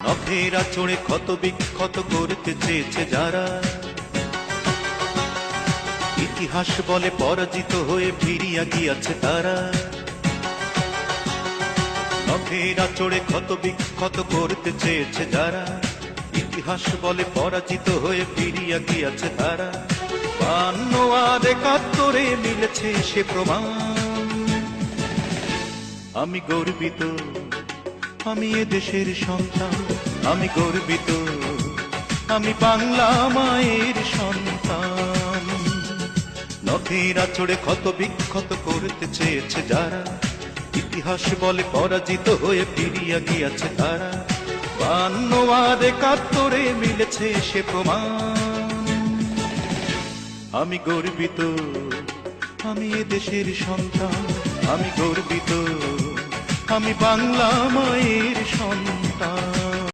নখের আঁচড়ে ক্ষত বিক্ষত করতে চেয়েছে যারা, ইতিহাস বলে পরাজিত হয়ে ফিরিয়া গিয়াছে তারা। নখের আঁচড়ে ক্ষত বিক্ষত করতে চেয়েছে যারা, ইতিহাস বলে পরাজিত হয়ে ফিরিয়া গিয়াছে তারা। 52 আর 71 মিলেছে সে প্রমাণ। আমি গর্বিত, আমি এ দেশের সন্তান। আমি গর্বিত, আমি বাংলা মায়ের সন্তান। নখের আঁচড়ে ক্ষত বিক্ষত করতে চেয়েছে যারা, ইতিহাস বলে পরাজিত হয়ে ফিরিয়া গিয়াছে তারা। 52 আর 71 মিলেছে সে প্রমাণ। আমি গর্বিত, আমি এ দেশের সন্তান। আমি গর্বিত, আমি বাংলা মায়ের সন্তান।